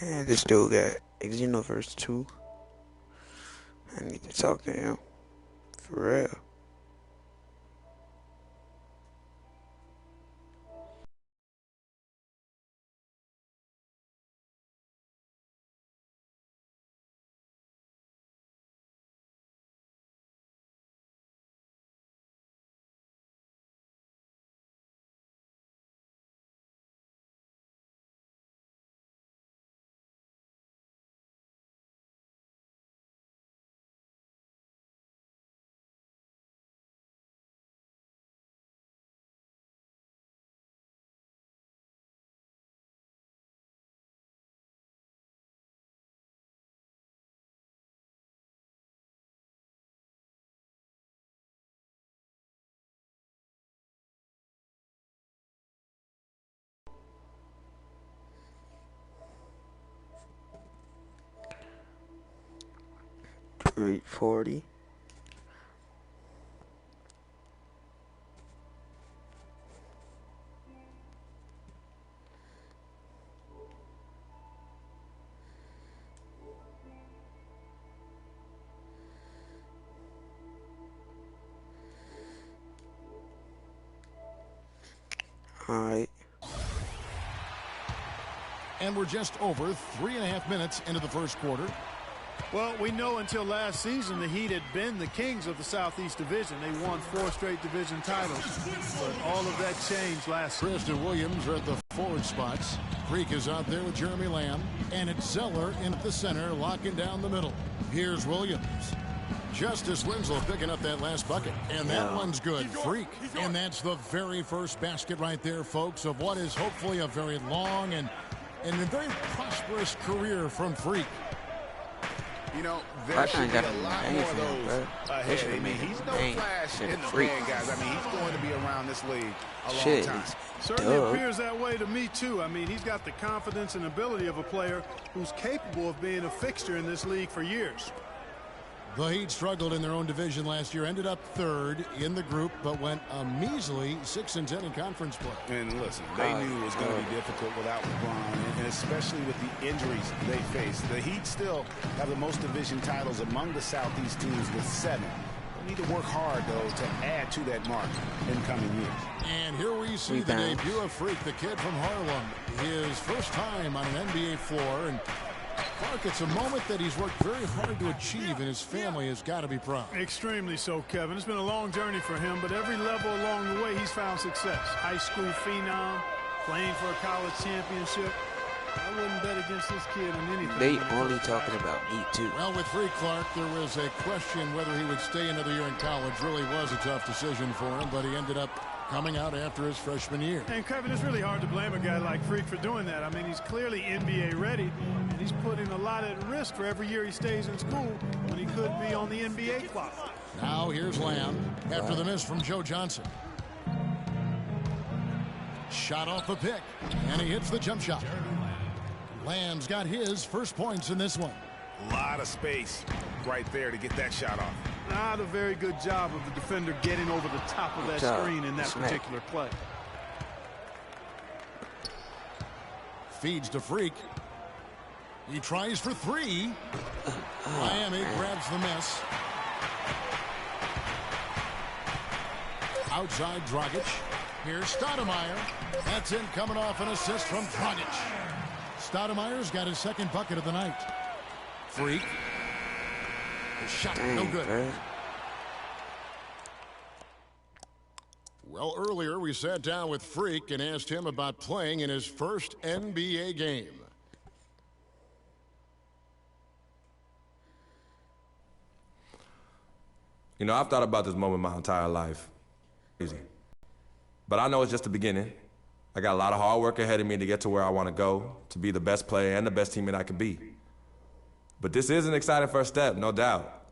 Man, this dude got Xenoverse 2. I need to talk to him. For real. Rate 40. Alright. And we're just over 3.5 minutes into the first quarter. Well, we know until last season the Heat had been the kings of the Southeast Division. They won 4 straight division titles. But all of that changed last season. Tristan Williams are at the forward spots. Freak is out there with Jeremy Lamb. And it's Zeller in at the center, locking down the middle. Here's Williams. Justice Winslow picking up that last bucket. And that one's good. Freak. And that's the very first basket right there, folks, of what is hopefully a very long and a very prosperous career from Freak. You know, there should be a lot more of those ahead. I mean, he's no flash in the pan, guys. I mean, he's going to be around this league a long time. Certainly appears that way to me, too. I mean, he's got the confidence and ability of a player who's capable of being a fixture in this league for years. The Heat struggled in their own division last year, ended up 3rd in the group, but went a measly 6-10 in conference play. And listen, they knew it was going to be difficult without LeBron, and especially with the injuries they faced. The Heat still have the most division titles among the Southeast teams with 7. They need to work hard, though, to add to that mark in coming years. And here we see the debut of Freak, the kid from Harlem. His first time on an NBA floor, and Clark, it's a moment that he's worked very hard to achieve, and his family has got to be proud. Extremely so, Kevin. It's been a long journey for him, but every level along the way, he's found success. High school phenom, playing for a college championship. I wouldn't bet against this kid on anything. They only talking about me, too. Well, with Freak Clark, there was a question whether he would stay another year in college. Really was a tough decision for him, but he ended up coming out after his freshman year. And, Kevin, it's really hard to blame a guy like Freak for doing that. I mean, he's clearly NBA ready, and he's putting a lot at risk for every year he stays in school when he could be on the NBA clock. Now here's Lamb after the miss from Joe Johnson. Shot off the pick, and he hits the jump shot. Lamb's got his first points in this one. A lot of space right there to get that shot off. Not a very good job of the defender getting over the top of that screen in that particular play. Feeds to Freak. He tries for 3. Miami grabs the miss. Outside Dragic. Here's Stoudemire. That's in, coming off an assist from Dragic. Stoudemire's got his second bucket of the night. Freak. The shot, no good. Well, earlier we sat down with Freak and asked him about playing in his first NBA game. You know, I've thought about this moment my entire life. Easy. But I know it's just the beginning. I got a lot of hard work ahead of me to get to where I want to go, to be the best player and the best teammate I can be. But this is an exciting first step, no doubt.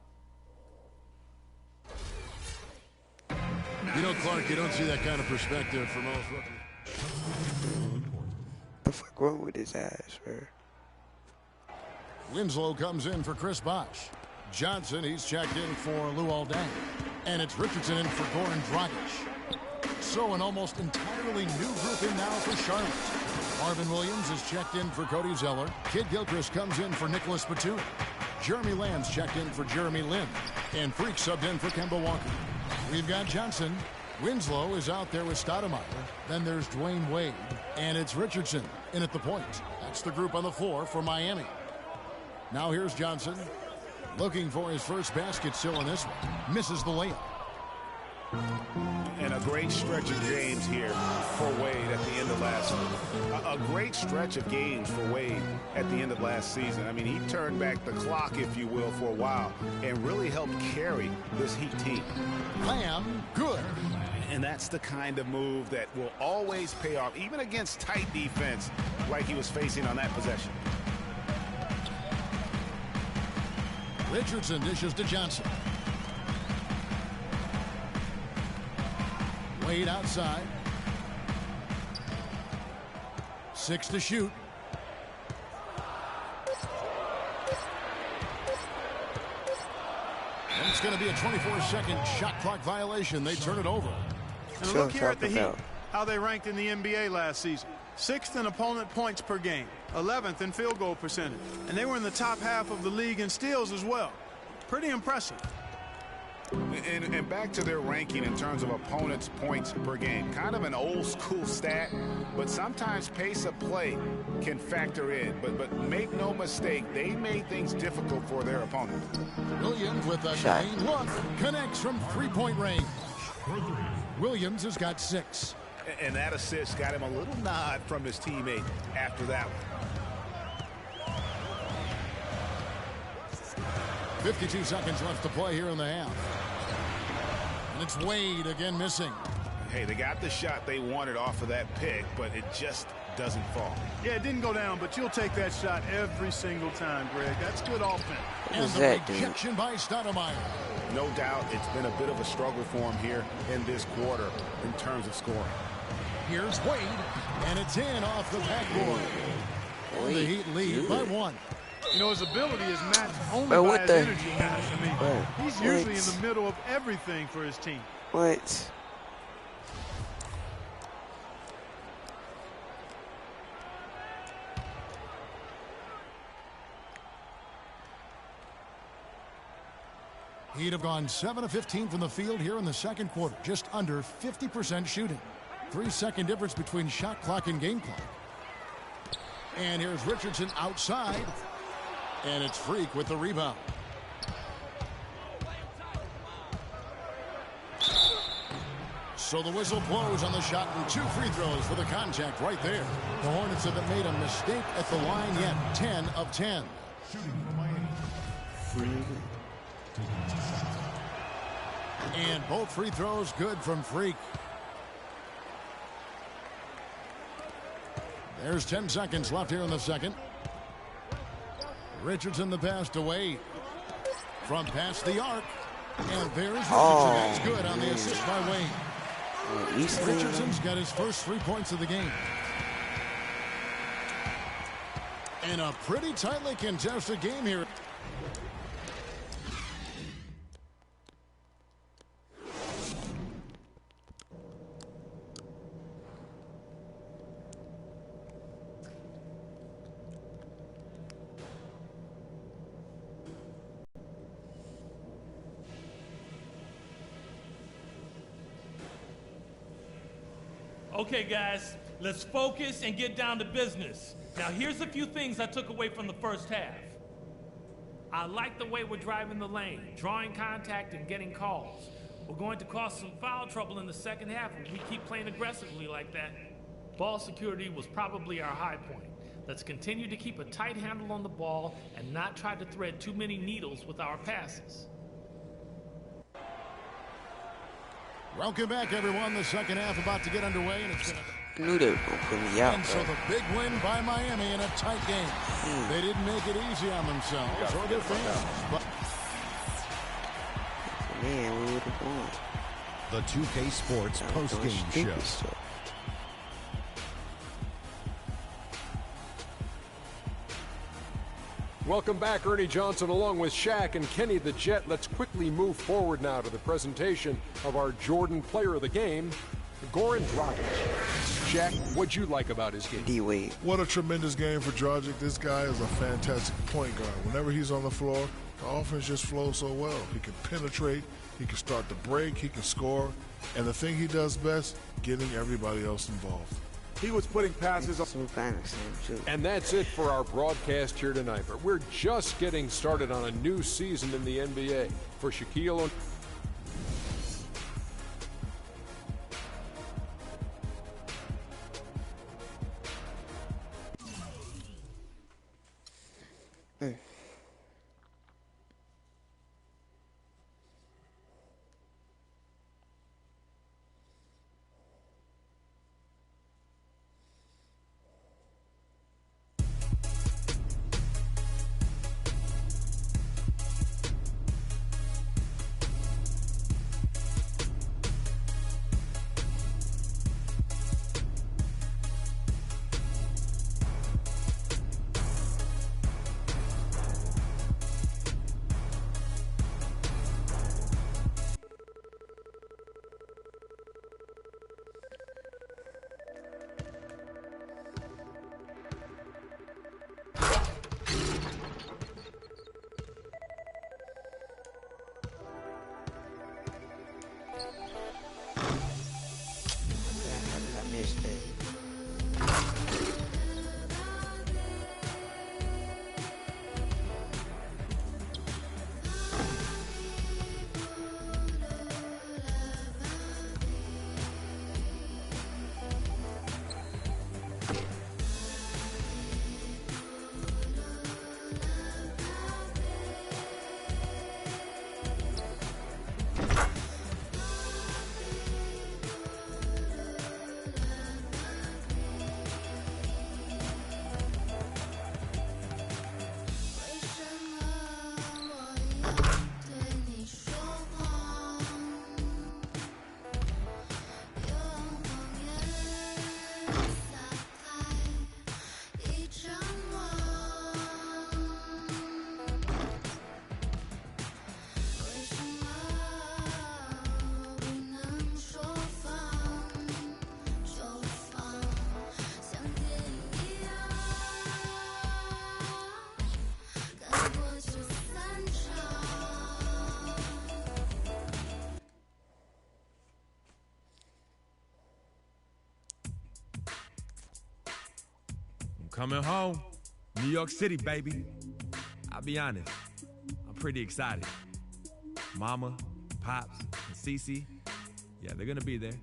You know, Clark, you don't see that kind of perspective from most rookies. The fuck wrong with his ass, man? Winslow comes in for Chris Bosh. Johnson, he's checked in for Luol Deng. And it's Richardson in for Goran Dragic. So an almost entirely new group in now for Charlotte. Marvin Williams is checked in for Cody Zeller. Kid Gilchrist comes in for Nicholas Batum. Jeremy Lamb's checked in for Jeremy Lin. And Freak subbed in for Kemba Walker. We've got Johnson. Winslow is out there with Stoudemire. Then there's Dwayne Wade. And it's Richardson in at the point. That's the group on the floor for Miami. Now here's Johnson. Looking for his first basket still in this one. Misses the layup. And a great stretch of games here for Wade at the end of last season. A great stretch of games for Wade at the end of last season. I mean, he turned back the clock, if you will, for a while and really helped carry this Heat team. Lamb, good. And that's the kind of move that will always pay off, even against tight defense like he was facing on that possession. Richardson dishes to Johnson. Wade outside. 6 to shoot. And it's going to be a 24-second shot clock violation. They turn it over. And look here at the Heat, how they ranked in the NBA last season. 6th in opponent points per game, 11th in field goal percentage. And they were in the top half of the league in steals as well. Pretty impressive. And back to their ranking in terms of opponents' points per game. Kind of an old school stat, but sometimes pace of play can factor in. But make no mistake, they made things difficult for their opponent. Williams with a clean look. Connects from three-point range. Williams has got 6. And that assist got him a little nod from his teammate after that one. 52 seconds left to play here in the half. And it's Wade again missing. Hey, they got the shot they wanted off of that pick, but it just doesn't fall. Yeah, it didn't go down, but you'll take that shot every single time, Greg. That's good offense. And the rejection by Stoudemire. No doubt it's been a bit of a struggle for him here in this quarter in terms of scoring. Here's Wade, and it's in off the backboard. And the Heat lead by 1. You know, his ability is matched only by his energy match. I mean, he's usually in the middle of everything for his team. What? He'd have gone 7 of 15 from the field here in the second quarter, just under 50% shooting. 3-second difference between shot clock and game clock. And here's Richardson outside. And it's Freak with the rebound. So the whistle blows on the shot and 2 free throws for the contact right there. The Hornets haven't made a mistake at the line yet. 10 of 10. And both free throws good from Freak. There's 10 seconds left here in the second. Richardson the pass to Wade. From past the arc. And there's Richardson. That's good on the assist by Wade. Richardson's got his first 3 points of the game. And a pretty tightly contested game here. Okay, guys, let's focus and get down to business. Now, here's a few things I took away from the first half. I like the way we're driving the lane, drawing contact and getting calls. We're going to cause some foul trouble in the second half if we keep playing aggressively like that. Ball security was probably our high point. Let's continue to keep a tight handle on the ball and not try to thread too many needles with our passes. Welcome back, everyone. The second half about to get underway, and it's going to... I knew they were going to put me out, And so the big win by Miami in a tight game. They didn't make it easy on themselves or their fans. But man, we would have won. The 2K Sports post-game show. Welcome back, Ernie Johnson, along with Shaq and Kenny the Jet. Let's quickly move forward now to the presentation of our Jordan Player of the Game, Goran Dragic. Shaq, what'd you like about his game? D-Wade. What a tremendous game for Dragic. This guy is a fantastic point guard. Whenever he's on the floor, the offense just flows so well. He can penetrate, he can start the break, he can score, and the thing he does best, getting everybody else involved. He was putting passes on. And that's it for our broadcast here tonight. But we're just getting started on a new season in the NBA. For Shaquille O'Neal. Coming home, New York City, baby. I'll be honest, I'm pretty excited. Mama, Pops, and Cece, yeah, they're gonna be there.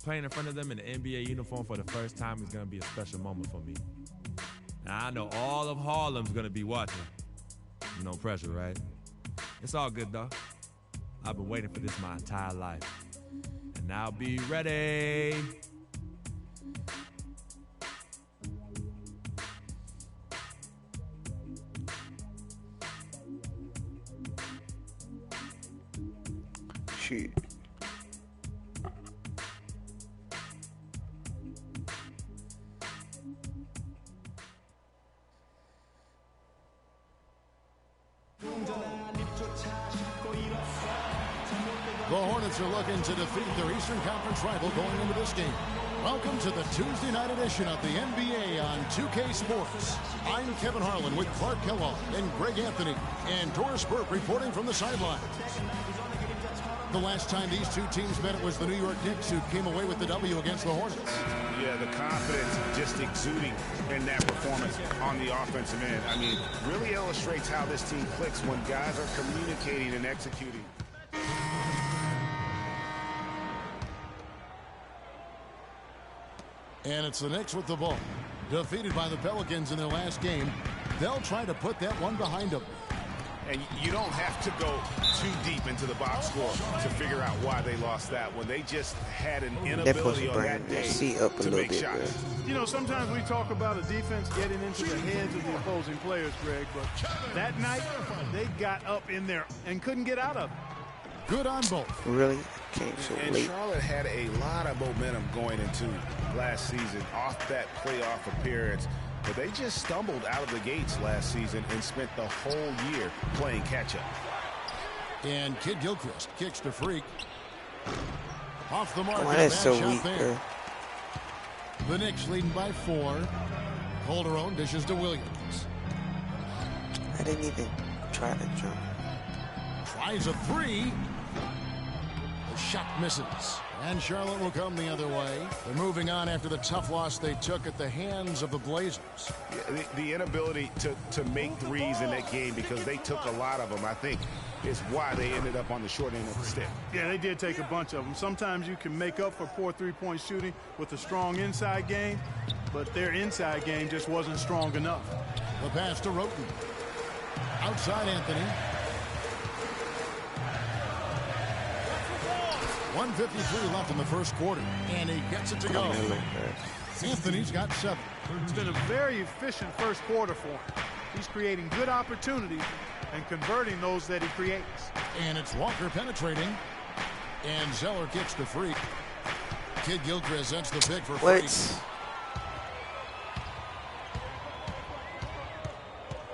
Playing in front of them in the NBA uniform for the first time is gonna be a special moment for me. Now, I know all of Harlem's gonna be watching. No pressure, right? It's all good, though. I've been waiting for this my entire life. And now be ready. Shit. The Hornets are looking to defeat their Eastern Conference rival going into this game. Welcome to the Tuesday night edition of the NBA on 2K Sports. I'm Kevin Harlan with Clark Kellogg and Greg Anthony and Doris Burke reporting from the sideline. The last time these two teams met, it was the New York Knicks who came away with the W against the Hornets. Yeah, the confidence just exuding in that performance on the offensive end. I mean, really illustrates how this team clicks when guys are communicating and executing. And it's the Knicks with the ball. Defeated by the Pelicans in their last game, they'll try to put that one behind them. And you don't have to go too deep into the box score to figure out why they lost that one. They just had an inability on that day to make shots. You know, sometimes we talk about a defense getting into the heads of the opposing players, Greg, but that night they got up in there and couldn't get out of it. Good on both. Really? Came so and late. Charlotte had a lot of momentum going into last season off that playoff appearance. But they just stumbled out of the gates last season and spent the whole year playing catch-up. And Kid Gilchrist kicks to Freak. Off the mark. Oh, that's so weak, bro. The Knicks leading by 4. Calderon dishes to Williams. I didn't even try to jump. Tries a 3. The shot misses. And Charlotte will come the other way. They're moving on after the tough loss they took at the hands of the Blazers. Yeah, the inability to make threes in that game, because they took a lot of them, I think, is why they ended up on the short end of the stick. Yeah, they did take a bunch of them. Sometimes you can make up for poor three-point shooting with a strong inside game, but their inside game just wasn't strong enough. The pass to Roten. Outside Anthony. 1:53 left in the first quarter, and he gets it to go. Anthony's got 7. It's been a very efficient first quarter for him. He's creating good opportunities and converting those that he creates. And it's Walker penetrating, and Zeller kicks the free. Kid Gilchrist sends the pick for free.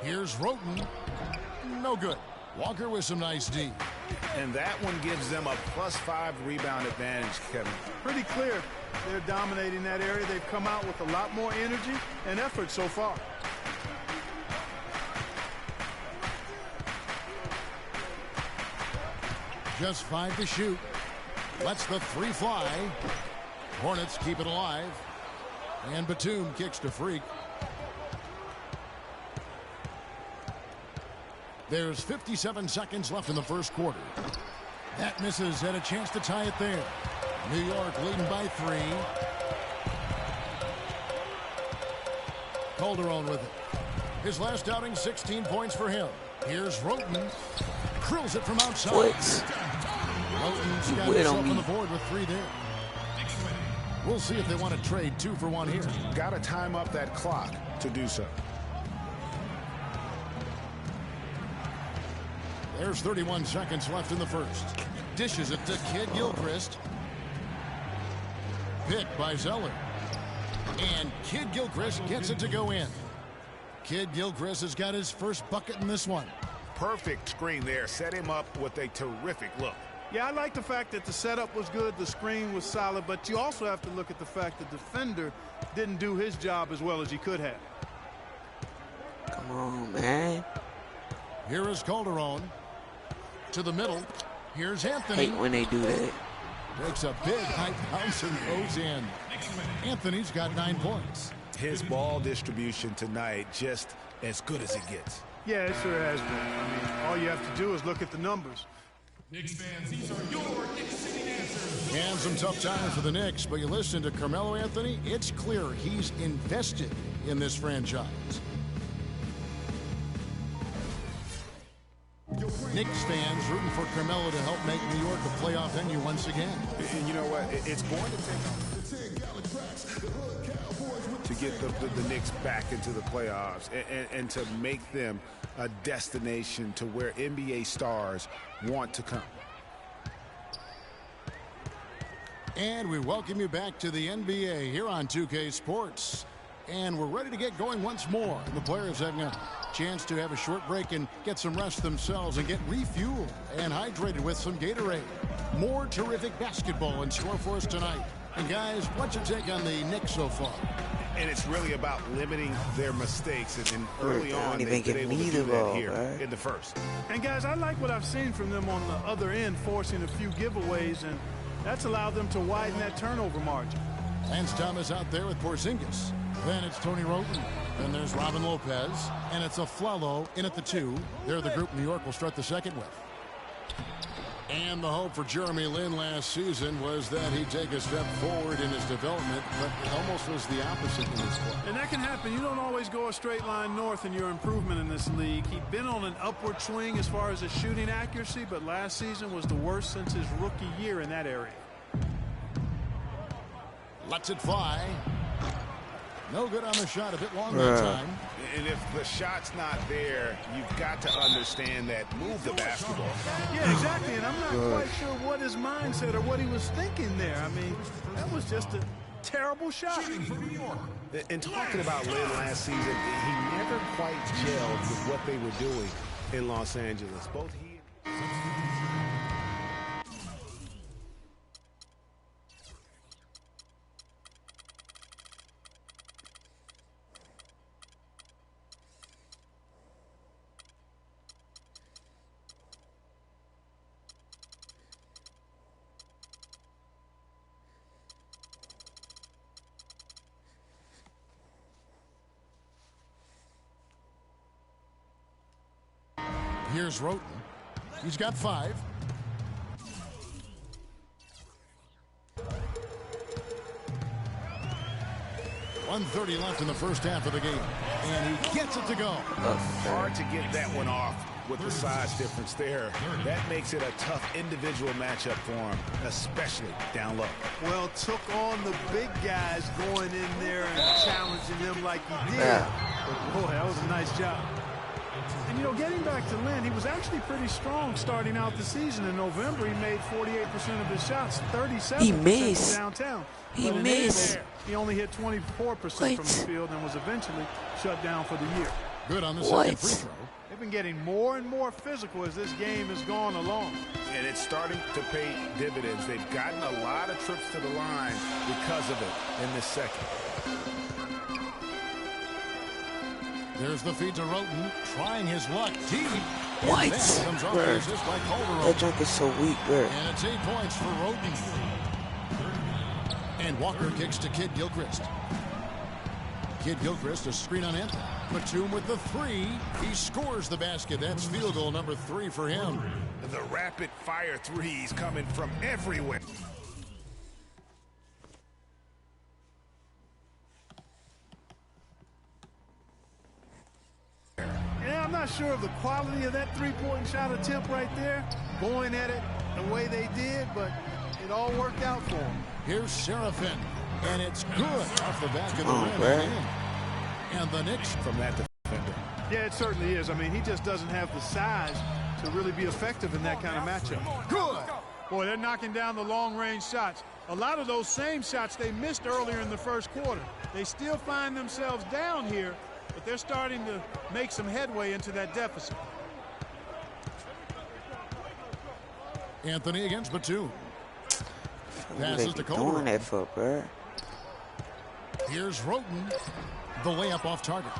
Here's Roten. No good. Walker with some nice D. And that one gives them a +5 rebound advantage, Kevin. Pretty clear. They're dominating that area. They've come out with a lot more energy and effort so far. Just 5 to shoot. Lets the 3 fly. Hornets keep it alive. And Batum kicks to Freak. There's 57 seconds left in the first quarter. That misses, and a chance to tie it there. New York leading by 3. Calderon with it. His last outing, 16 points for him. Here's Roten. Drills it from outside. Roten's got himself on the board with 3 there. We'll see if they want to trade 2 for 1 here. Got to time up that clock to do so. There's 31 seconds left in the first. Dishes it to Kid Gilchrist. Picked by Zeller. And Kid Gilchrist gets it to go in. Kid Gilchrist has got his first bucket in this one. Perfect screen there. Set him up with a terrific look. Yeah, I like the fact that the setup was good, the screen was solid, but you also have to look at the fact the defender didn't do his job as well as he could have. Come on, man. Here is Calderon. To the middle. Here's Anthony. Hate when they do that. Makes a big high bounce and goes in. Anthony's got 9 points. His ball distribution tonight just as good as it gets. Yeah, it sure has been. I mean, all you have to do is look at the numbers. Knicks fans, these are your Knicks City answers. And some tough times for the Knicks, but you listen to Carmelo Anthony, it's clear he's invested in this franchise. Knicks fans rooting for Carmelo to help make New York a playoff venue once again. And you know what? It's going to take to get the Knicks back into the playoffs and to make them a destination to where NBA stars want to come. And we welcome you back to the NBA here on 2K Sports. And we're ready to get going once more. The players having a chance to have a short break and get some rest themselves and get refueled and hydrated with some Gatorade. More terrific basketball in store for us tonight. And guys, what's your take on the Knicks so far? And it's really about limiting their mistakes. And early on, they've been able to do that here in the first. And guys, I like what I've seen from them on the other end, forcing a few giveaways, and that's allowed them to widen that turnover margin. Lance Thomas out there with Porzingis. Then it's Tony Roten. Then there's Robin Lopez. And it's Afflalo in at the 2. They're the group New York will start the second with. And the hope for Jeremy Lin last season was that he'd take a step forward in his development, but it almost was the opposite in his play. And that can happen. You don't always go a straight line north in your improvement in this league. He'd been on an upward swing as far as his shooting accuracy, but last season was the worst since his rookie year in that area. Lets it fly. No good on the shot, a bit long that time. And if the shot's not there, you've got to understand that. Move the basketball. Yeah, exactly. And I'm not quite sure what his mindset or what he was thinking there. I mean, that was just a terrible shot. And talking about Lin last season, he never quite gelled with what they were doing in Los Angeles. Both he Here's Roten. He's got 5. .130 left in the first half of the game. And he gets it to go. Hard to get that one off with the size difference there. That makes it a tough individual matchup for him, especially down low. Well, took on the big guys going in there and challenging them like he did. But boy, that was a nice job. And, you know, getting back to Lynn, he was actually pretty strong starting out the season. In November, he made 48% of his shots, 37% from downtown. He missed. He only hit 24% from the field and was eventually shut down for the year. Good on the second free throw. They've been getting more and more physical as this game has gone along. And it's starting to pay dividends. They've gotten a lot of trips to the line because of it in this second. There's the feed to Roten, trying his luck deep. What? Bro, that junk is so weak, bro. And it's 8 points for Roten. And Walker kicks to Kid Gilchrist. Kid Gilchrist, a screen on Anthony. Batum with the 3. He scores the basket. That's field goal number 3 for him. The rapid fire threes coming from everywhere. Yeah, I'm not sure of the quality of that three-point shot attempt right there, going at it the way they did, but it all worked out for them. Here's Serafin, and it's good off the back of the rim. And the Knicks from that defender. Yeah, it certainly is. I mean, he just doesn't have the size to really be effective in that kind of matchup. Good. Boy, they're knocking down the long-range shots. A lot of those same shots they missed earlier in the first quarter. They still find themselves down here, but they're starting to make some headway into that deficit. Anthony against Batum. Passes to doing that for, bro. Here's Roten. The layup off target.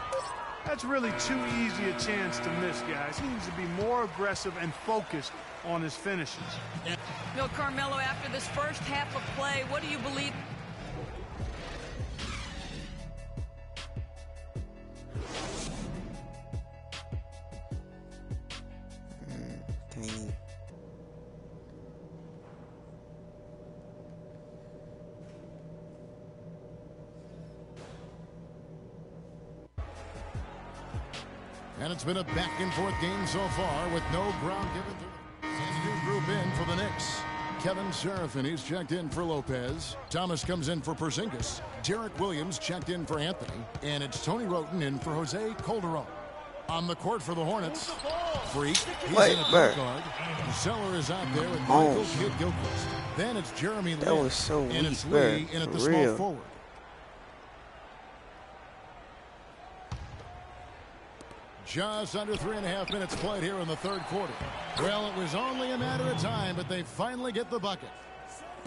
That's really too easy a chance to miss, guys. He needs to be more aggressive and focused on his finishes. Bill Carmelo, after this first half of play, what do you believe? And it's been a back-and-forth game so far with no ground given to the new group in for the Knicks. Kevin Serafin, he's checked in for Lopez. Thomas comes in for Porzingis. Derek Williams checked in for Anthony. And it's Tony Roten in for Jose Calderon. On the court for the Hornets. Freak. He's in a point guard. Zeller is out there with Michael Kidd Gilchrist. Then it's Jeremy Lin. That was so weak, and it's Lee in at the small forward. Just under 3.5 minutes played here in the third quarter. Well, it was only a matter of time, but they finally get the bucket.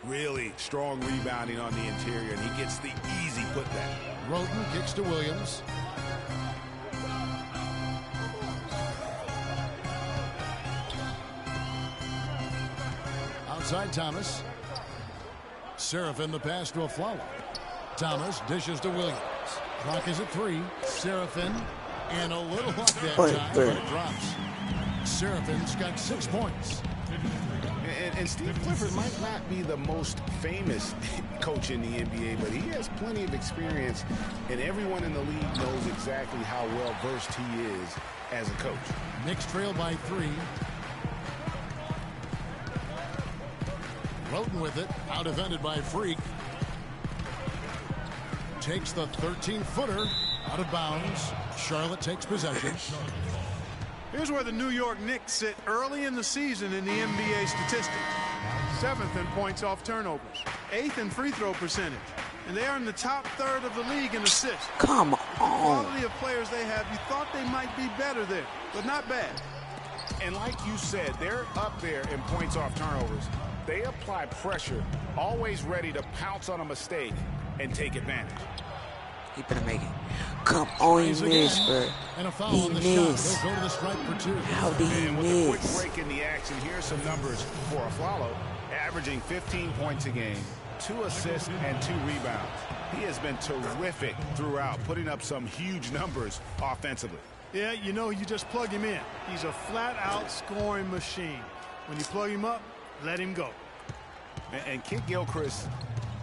Really strong rebounding on the interior, and he gets the easy putback. Roten kicks to Williams. Outside Thomas. Serafin the pass to Afflalo. Thomas dishes to Williams. Clock is at 3. Serafin. And a little luck that time, but it drops. Serafin's got 6 points. And Steve Clifford might not be the most famous coach in the NBA, but he has plenty of experience, and everyone in the league knows exactly how well-versed he is as a coach. Knicks trail by 3. Roten with it, out defended by Freak. Takes the 13-footer. Out of bounds. Charlotte takes possession. Here's where the New York Knicks sit early in the season in the NBA statistics. 7th in points off turnovers. 8th in free throw percentage. And they are in the top third of the league in assists. Come on. The quality of players they have, you thought they might be better there, but not bad. And like you said, they're up there in points off turnovers. They apply pressure, always ready to pounce on a mistake and take advantage. He better make it. Come on, he missed, bro. And a foul he on the missed. shot. They'll go to the stripe for 2. How did he and with miss? a quick break in the action, here's some numbers for Afflalo. Averaging 15 points a game, 2 assists, and 2 rebounds. He has been terrific throughout, putting up some huge numbers offensively. Yeah, you know, you just plug him in. He's a flat-out scoring machine. When you plug him up, let him go. And Kid Gilchrist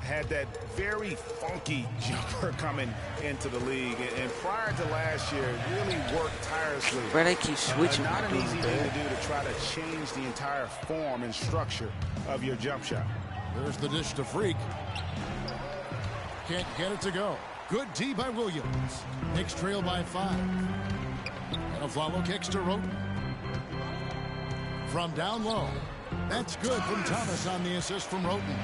had that very funky jumper coming into the league, and prior to last year, really worked tirelessly. Bro, they keep switching. Not an easy thing to do to try to change the entire form and structure of your jump shot. There's the dish to Freak. Can't get it to go. Good D by Williams. Knicks trail by 5. And a follow kicks to Roten. From down low. That's good from Thomas on the assist from Roten.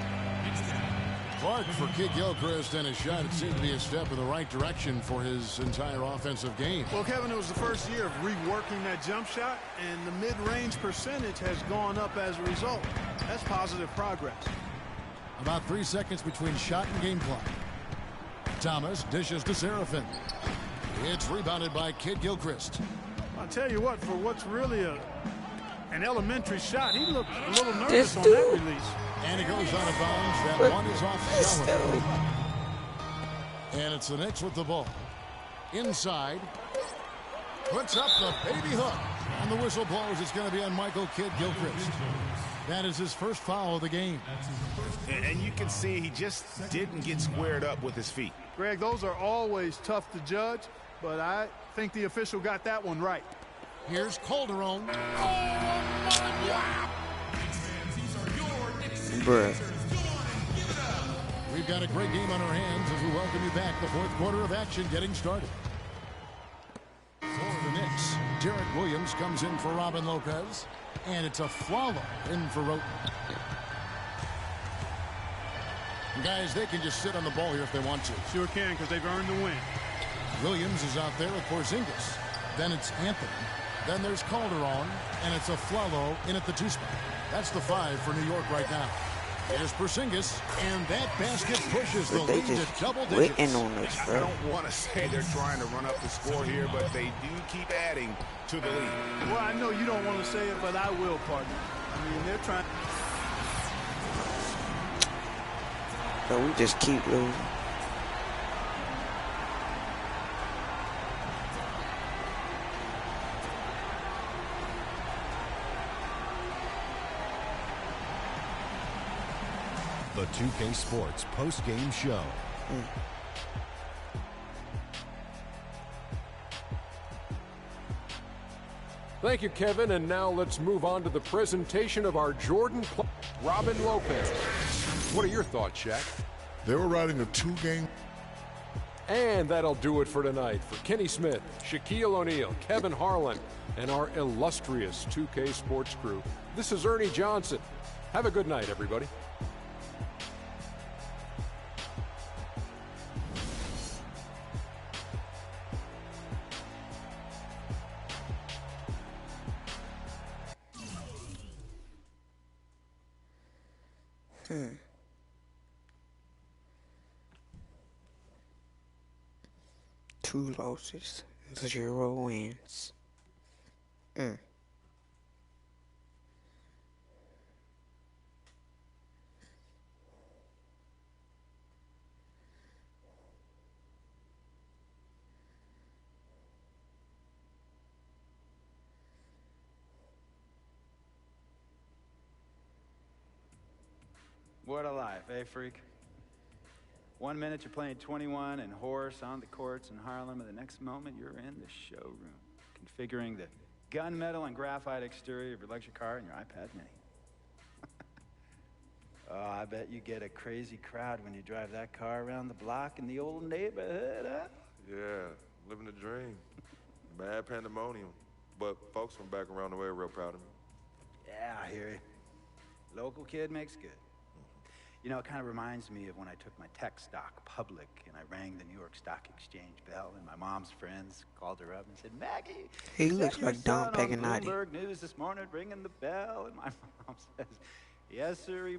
Clark for Kid Gilchrist, and his shot, it seemed to be a step in the right direction for his entire offensive game. Well, Kevin, it was the first year of reworking that jump shot, and the mid-range percentage has gone up as a result. That's positive progress. About 3 seconds between shot and game clock. Thomas dishes to Seraphin. It's rebounded by Kid Gilchrist. I'll tell you what, for what's really an elementary shot, he looked a little nervous on that release. And he goes out of bounds. That one is off Zeller. And it's the Knicks with the ball. Inside. Puts up the baby hook. And the whistle blows. It's going to be on Michael Kid Gilchrist. That is his first foul of the game. And you can see he just didn't get squared up with his feet. Greg, those are always tough to judge, but I think the official got that one right. Here's Calderon. Bruh. We've got a great game on our hands as we welcome you back. The fourth quarter of action getting started. For the Knicks, Derek Williams comes in for Robin Lopez. And it's a Flalo in for Roten. Guys, they can just sit on the ball here if they want to. Sure can, because they've earned the win. Williams is out there with Porzingis. Then it's Anthony. Then there's Calderon. And it's a Flalo in at the 2 spot. That's the 5 for New York right now. Here's Porzingis. And that basket pushes the lead to double digits. On us, I don't want to say they're trying to run up the score here, but they do keep adding to the lead. Well, I know you don't want to say it, but I will, partner. I mean, they're trying. So we just keep losing. The 2K Sports post-game show. Thank you, Kevin. And now let's move on to the presentation of our Jordan Robin Lopez. What are your thoughts, Shaq? They were riding a 2-game. And that'll do it for tonight. For Kenny Smith, Shaquille O'Neal, Kevin Harlan, and our illustrious 2K Sports crew, this is Ernie Johnson. Have a good night, everybody. Two losses, 0 wins. What a life, eh, Freak? 1 minute you're playing 21 and horse on the courts in Harlem, and the next moment you're in the showroom, configuring the gunmetal and graphite exterior of your luxury car and your iPad Mini. Oh, I bet you get a crazy crowd when you drive that car around the block in the old neighborhood, huh? Yeah, living the dream. Bad pandemonium. But folks from back around the way are real proud of me. Yeah, I hear you. Local kid makes good. You know, it kind of reminds me of when I took my tech stock public and I rang the New York Stock Exchange bell, and my mom's friends called her up and said, "Maggie, he looks like Don Paganati. Bloomberg News this morning ringing the bell," and my mom says, "Yes, sir."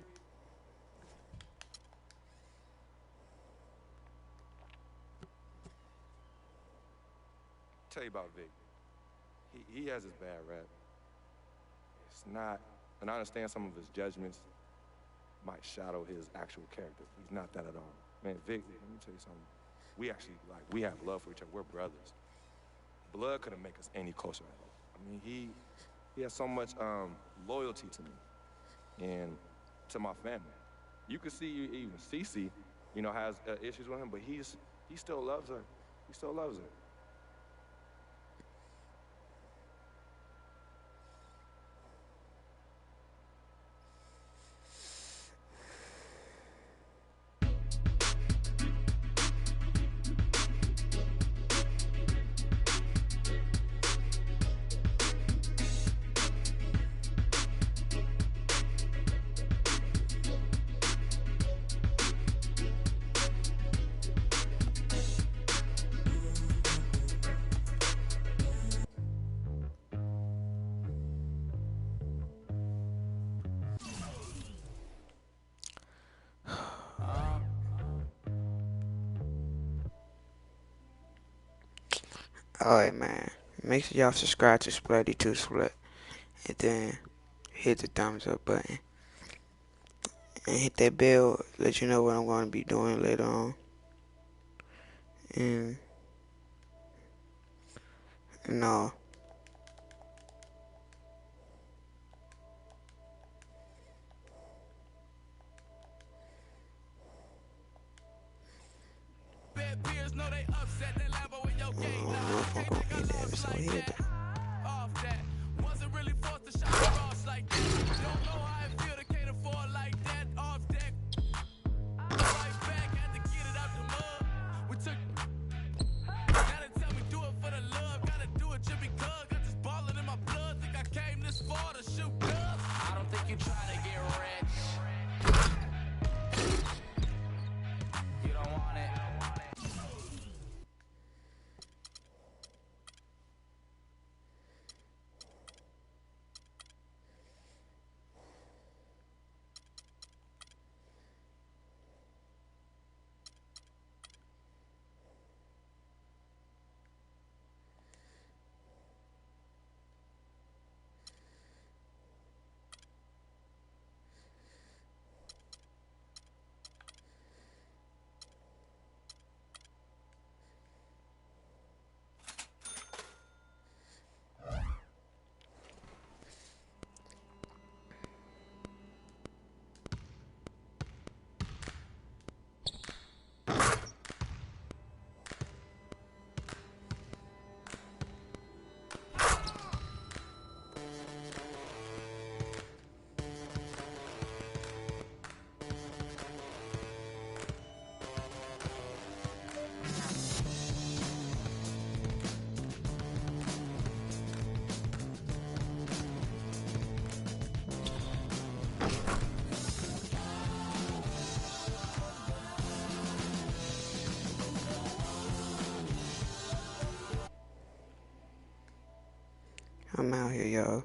Tell you about Vic. He has his bad rap. It's not, and I understand some of his judgments might shadow his actual character. He's not that at all. Man, Vic, let me tell you something. We actually, we have love for each other. We're brothers. blood couldn't make us any closer at all. I mean, he has so much loyalty to me and to my family. You can see even Cece, you know, has issues with him, but he still loves her. He still loves her. Alright, man. Make sure y'all subscribe to Splatty 2 Split. And then hit the thumbs up button. And hit that bell. Let you know what I'm going to be doing later on. And no. Know they upset that Lambo in your gate. I'm going to end the episode here. Off that. Wasn't really forced to shop Ross like that. Don't know how I feel to cater for it like that. Off deck. Right back, had to get it out the mud. We took. Gotta tell me do it for the love. Gotta do it just because. Got this ballin' in my blood. Think I came this far to shoot dubs. I don't think you try to get rich. You don't want it. I'm out here, y'all.